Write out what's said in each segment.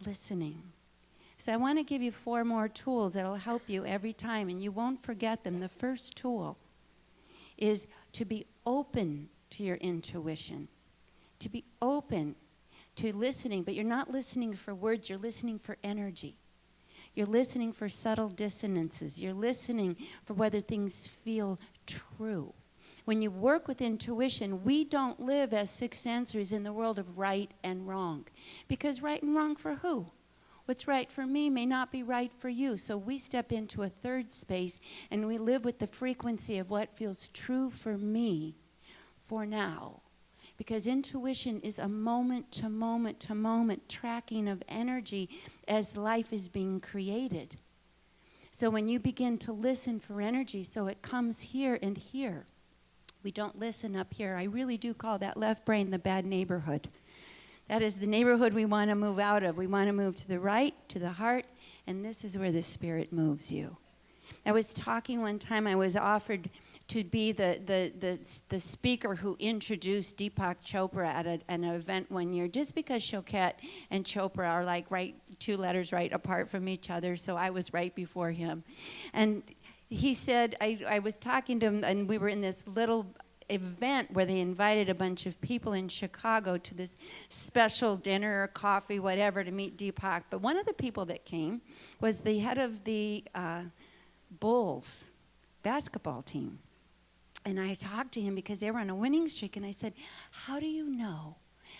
listening. So I want to give you 4 more tools that will help you every time, and you won't forget them. The first tool is to be open to your intuition, to be open to listening, but you're not listening for words, you're listening for energy. You're listening for subtle dissonances. You're listening for whether things feel true. When you work with intuition, we don't live as sixth sensors in the world of right and wrong. Because right and wrong for who? What's right for me may not be right for you. So we step into a third space and we live with the frequency of what feels true for me for now. Because intuition is a moment to moment to moment tracking of energy as life is being created. So when you begin to listen for energy, so it comes here and here. We don't listen up here. I really do call that left brain the bad neighborhood. That is the neighborhood we want to move out of. We want to move to the right, to the heart, and this is where the spirit moves you. I was talking one time, I was offered to be the speaker who introduced Deepak Chopra at an event one year, just because Choquette and Chopra are like 2 letters right apart from each other, so I was right before him. And he said, I was talking to him, and we were in this little event where they invited a bunch of people in Chicago to this special dinner or coffee, whatever, to meet Deepak. But one of the people that came was the head of the Bulls basketball team. And I talked to him because they were on a winning streak, and I said, how do you know?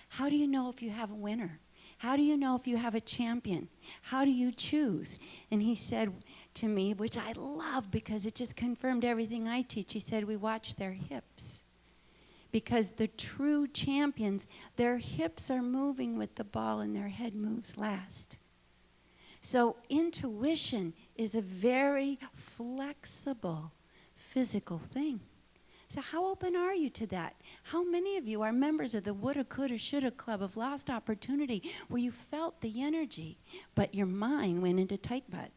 How do you know if you have a winner? How do you know if you have a champion? How do you choose? And he said to me, which I love because it just confirmed everything I teach, he said, we watch their hips. Because the true champions, their hips are moving with the ball and their head moves last. So intuition is a very flexible physical thing. So how open are you to that? How many of you are members of the woulda, coulda, shoulda club of lost opportunity where you felt the energy, but your mind went into tight butt?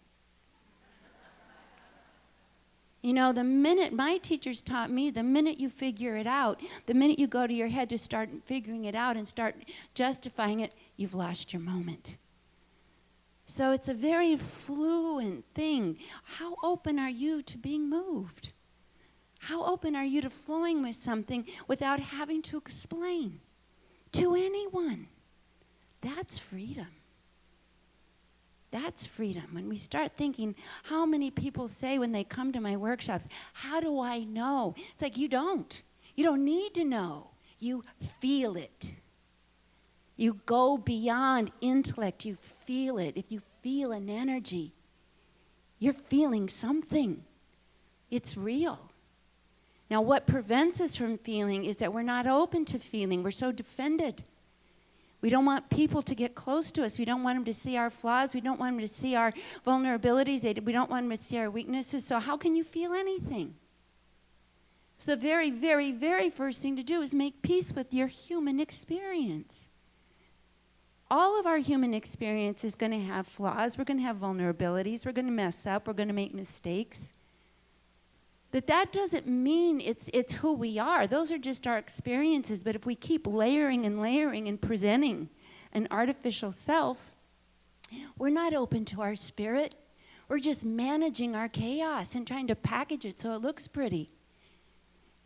You know, the minute my teachers taught me, the minute you figure it out, the minute you go to your head to start figuring it out and start justifying it, you've lost your moment. So it's a very fluent thing. How open are you to being moved? How open are you to flowing with something without having to explain to anyone? That's freedom. That's freedom. When we start thinking, how many people say when they come to my workshops, how do I know? It's like, you don't. You don't need to know. You feel it. You go beyond intellect. You feel it. If you feel an energy, you're feeling something. It's real. Now, what prevents us from feeling is that we're not open to feeling. We're so defended. We don't want people to get close to us. We don't want them to see our flaws. We don't want them to see our vulnerabilities. We don't want them to see our weaknesses. So how can you feel anything? So the very, very, very first thing to do is make peace with your human experience. All of our human experience is going to have flaws. We're going to have vulnerabilities. We're going to mess up. We're going to make mistakes. That doesn't mean it's who we are. Those are just our experiences. But if we keep layering and layering and presenting an artificial self, we're not open to our spirit. We're just managing our chaos and trying to package it so it looks pretty.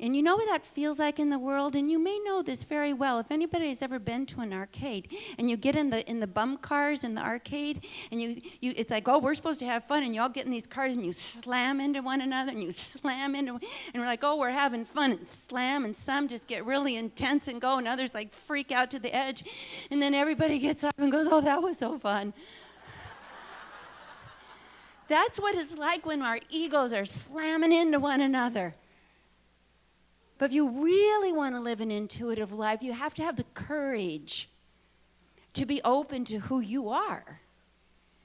And you know what that feels like in the world? And you may know this very well. If anybody has ever been to an arcade and you get in the bump cars in the arcade and it's like, oh, we're supposed to have fun, and you all get in these cars and you slam into one another and you slam into, and we're like, oh, we're having fun, and slam, and some just get really intense and go, and others like freak out to the edge, and then everybody gets up and goes, oh, that was so fun. That's what it's like when our egos are slamming into one another. But if you really want to live an intuitive life, you have to have the courage to be open to who you are.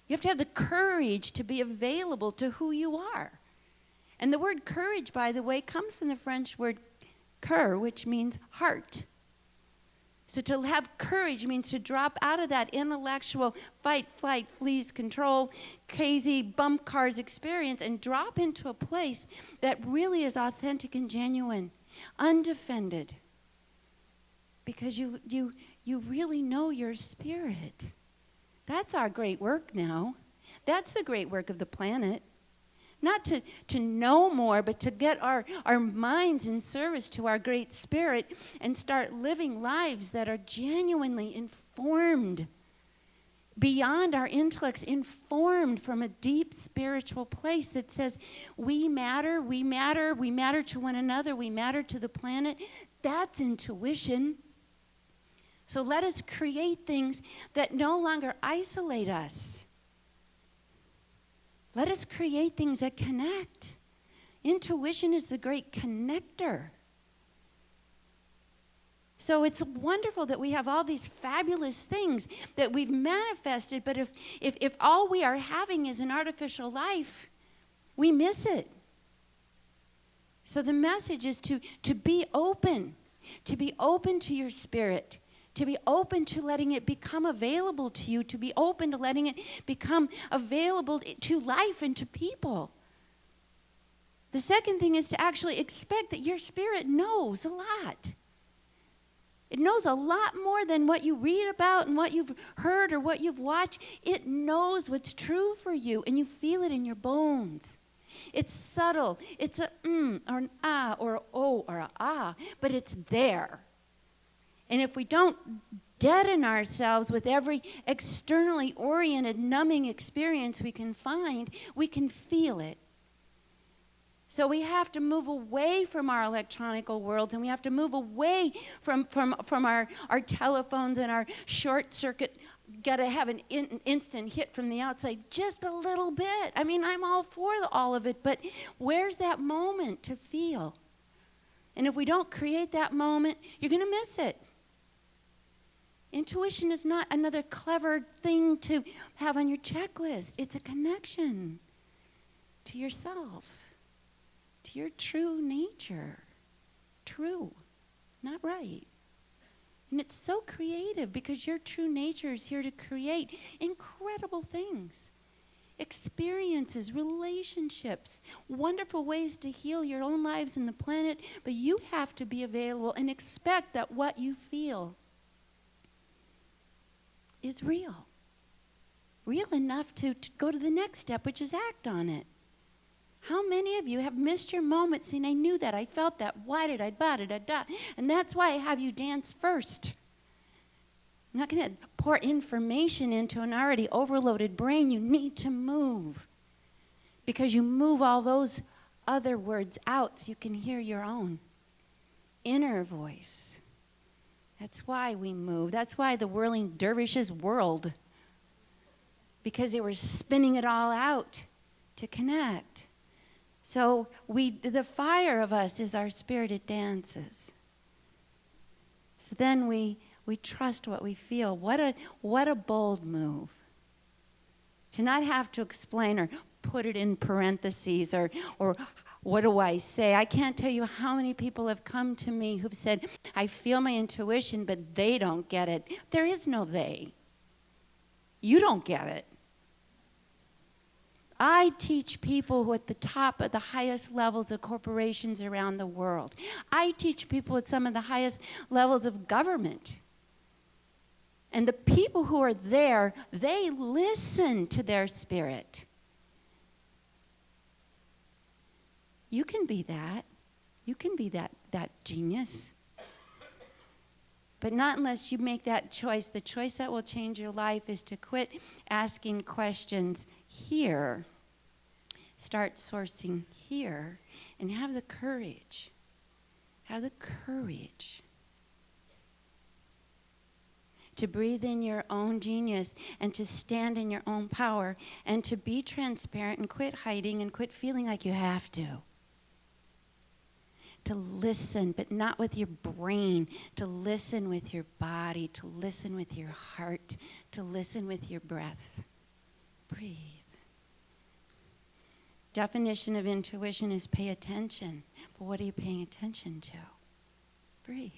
You have to have the courage to be available to who you are. And the word courage, by the way, comes from the French word cœur, which means heart. So to have courage means to drop out of that intellectual fight, flight, flees, control, crazy bump cars experience and drop into a place that really is authentic and genuine. Undefended, because you really know your spirit. That's our great work now. That's the great work of the planet. Not to know more, but to get our minds in service to our great spirit and start living lives that are genuinely informed beyond our intellects, informed from a deep spiritual place that says we matter, we matter, we matter to one another, we matter to the planet. That's intuition. So let us create things that no longer isolate us. Let us create things that connect. Intuition is the great connector. So it's wonderful that we have all these fabulous things that we've manifested, but if all we are having is an artificial life, we miss it. So the message is to be open to your spirit, to be open to letting it become available to you, to be open to letting it become available to life and to people. The second thing is to actually expect that your spirit knows a lot. It knows a lot more than what you read about and what you've heard or what you've watched. It knows what's true for you, and you feel it in your bones. It's subtle. It's a or an ah or an oh or a ah, but it's there. And if we don't deaden ourselves with every externally oriented, numbing experience we can find, we can feel it. So we have to move away from our electronical worlds, and we have to move away from our telephones and our short circuit, got to have an instant hit from the outside, just a little bit. I mean, I'm all for all of it, but where's that moment to feel? And if we don't create that moment, you're going to miss it. Intuition is not another clever thing to have on your checklist. It's a connection to yourself, to your true nature. True, not right. And it's so creative because your true nature is here to create incredible things. Experiences, relationships, wonderful ways to heal your own lives and the planet, but you have to be available and expect that what you feel is real. Real enough to go to the next step, which is act on it. How many of you have missed your moment saying, I knew that, I felt that, why did I, da-da-da-da? And that's why I have you dance first. I'm not going to pour information into an already overloaded brain. You need to move. Because you move all those other words out so you can hear your own inner voice. That's why we move. That's why the whirling dervishes whirled. Because they were spinning it all out to connect. So the fire of us is our spirited dances. So then we trust what we feel. What a bold move. To not have to explain or put it in parentheses or what do I say? I can't tell you how many people have come to me who've said, I feel my intuition, but they don't get it. There is no they. You don't get it. I teach people who are at the top of the highest levels of corporations around the world. I teach people at some of the highest levels of government. And the people who are there, they listen to their spirit. You can be that. You can be that genius. But not unless you make that choice. The choice that will change your life is to quit asking questions here. Start sourcing here. And have the courage. Have the courage to breathe in your own genius and to stand in your own power and to be transparent and quit hiding and quit feeling like you have to. To listen, but not with your brain, to listen with your body, to listen with your heart, to listen with your breath. Breathe. Definition of intuition is pay attention. But what are you paying attention to? Breathe.